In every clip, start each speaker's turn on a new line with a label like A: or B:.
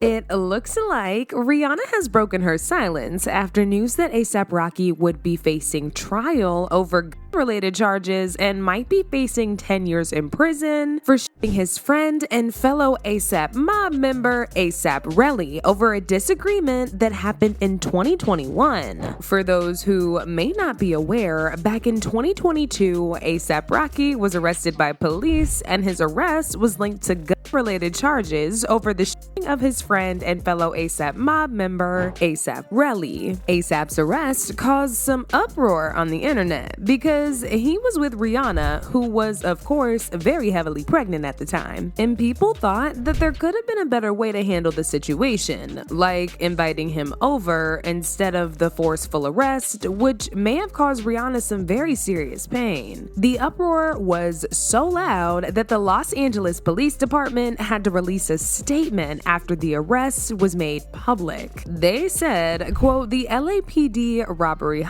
A: It looks like Rihanna has broken her silence after news that ASAP Rocky would be facing trial over related charges and might be facing 10 years in prison for shooting his friend and fellow ASAP mob member ASAP Relli over a disagreement that happened in 2021. For those who may not be aware, back in 2022, ASAP Rocky was arrested by police and his arrest was linked to gun-related charges over the shooting of his friend and fellow ASAP mob member ASAP Relli. ASAP's arrest caused some uproar on the internet because he was with Rihanna, who was, of course, very heavily pregnant at the time. And people thought that there could have been a better way to handle the situation, like inviting him over instead of the forceful arrest, which may have caused Rihanna some very serious pain. The uproar was so loud that the Los Angeles Police Department had to release a statement after the arrest was made public. They said, quote, "The LAPD robbery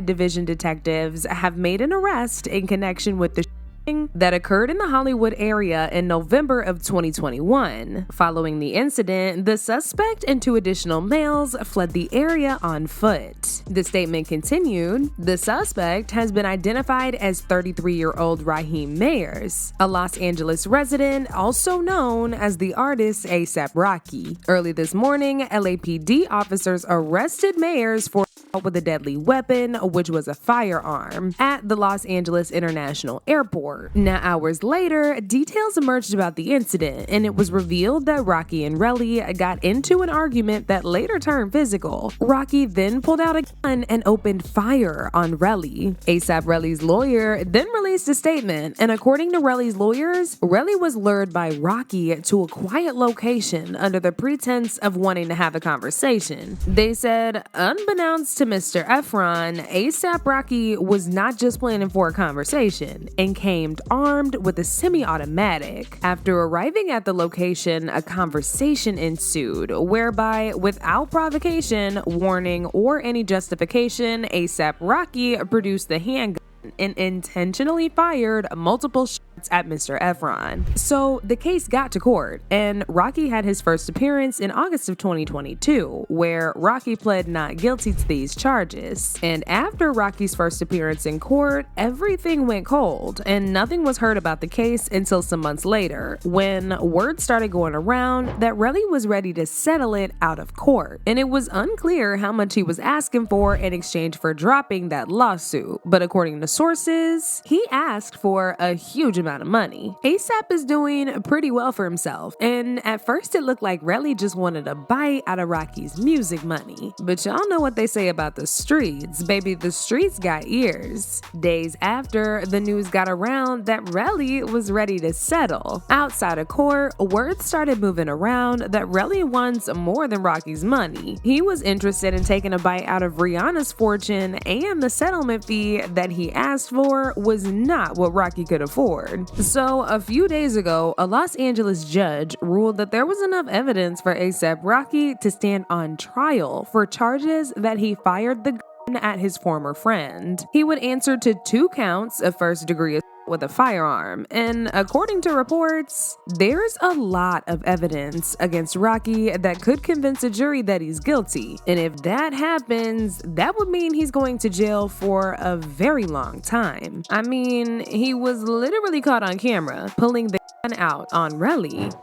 A: division detectives have made an arrest in connection with the shooting that occurred in the Hollywood area in November of 2021. Following the incident, the suspect and two additional males fled the area on foot." The statement continued, "The suspect has been identified as 33-year-old Raheem Mayers, a Los Angeles resident also known as the artist ASAP Rocky. Early this morning, LAPD officers arrested Mayers for with a deadly weapon, which was a firearm, at the Los Angeles International Airport. Now, hours later, details emerged about the incident, and it was revealed that Rocky and Relli got into an argument that later turned physical. Rocky then pulled out a gun and opened fire on Relli. ASAP Relli's lawyer then released a statement, and according to Relli's lawyers, Relli was lured by Rocky to a quiet location under the pretense of wanting to have a conversation. They said, unbeknownst to Mr. Efron, ASAP Rocky was not just planning for a conversation and came armed with a semi-automatic. After arriving at the location, a conversation ensued, whereby, without provocation, warning, or any justification, ASAP Rocky produced the handgun and intentionally fired multiple shots at Mr. Efron. So the case got to court, and Rocky had his first appearance in August of 2022, where Rocky pled not guilty to these charges. And after Rocky's first appearance in court, everything went cold, and nothing was heard about the case until some months later, when word started going around that Relli was ready to settle it out of court. And it was unclear how much he was asking for in exchange for dropping that lawsuit, but according to sources, he asked for a huge amount of money. ASAP is doing pretty well for himself, and at first it looked like Relli just wanted a bite out of Rocky's music money. But y'all know what they say about the streets, baby, the streets got ears. Days after, the news got around that Relli was ready to settle. Outside of court, word started moving around that Relli wants more than Rocky's money. He was interested in taking a bite out of Rihanna's fortune, and the settlement fee that he asked for was not what Rocky could afford. So, a few days ago, a Los Angeles judge ruled that there was enough evidence for ASAP Rocky to stand on trial for charges that he fired the gun at his former friend. He would answer to 2 counts of first-degree assault with a firearm, and according to reports, there's a lot of evidence against Rocky that could convince a jury that he's guilty. And if that happens, that would mean he's going to jail for a very long time. I mean, he was literally caught on camera pulling the gun out on Relli.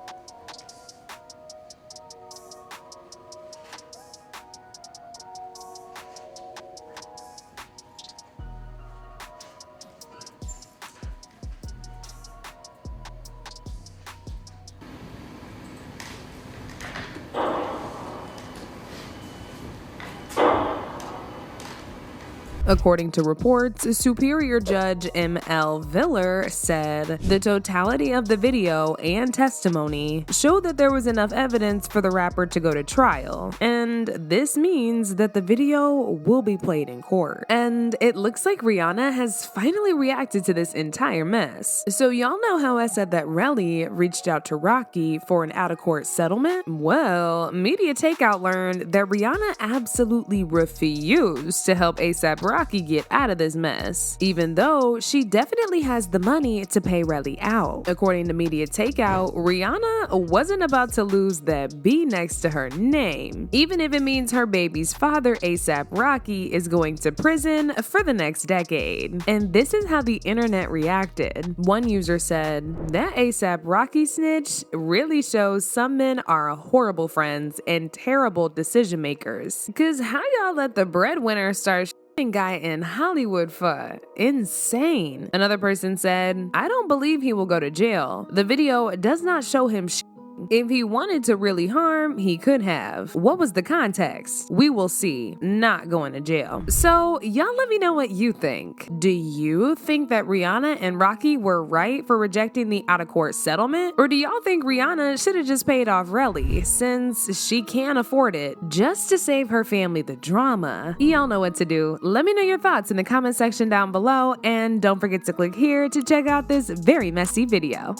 A: According to reports, Superior Judge M.L. Viller said the totality of the video and testimony showed that there was enough evidence for the rapper to go to trial, and this means that the video will be played in court. And it looks like Rihanna has finally reacted to this entire mess. So y'all know how I said that Relli reached out to Rocky for an out-of-court settlement? Well, Media Takeout learned that Rihanna absolutely refused to help ASAP Rocky Rocky get out of this mess, even though she definitely has the money to pay Relli out. According to Media Takeout, Rihanna wasn't about to lose that B next to her name, even if it means her baby's father, ASAP Rocky, is going to prison for the next decade. And this is how the internet reacted. One user said, "That ASAP Rocky snitch really shows some men are horrible friends and terrible decision makers. Cause how y'all let the breadwinner start guy in Hollywood for? Insane." Another person said, "I don't believe he will go to jail. The video does not show him if he wanted to really harm, he could have. What was the context? We will see. Not going to jail." So y'all let me know what you think. Do you think that Rihanna and Rocky were right for rejecting the out-of-court settlement? Or do y'all think Rihanna should have just paid off Relli since she can't afford it just to save her family the drama? Y'all know what to do. Let me know your thoughts in the comment section down below, and don't forget to click here to check out this very messy video.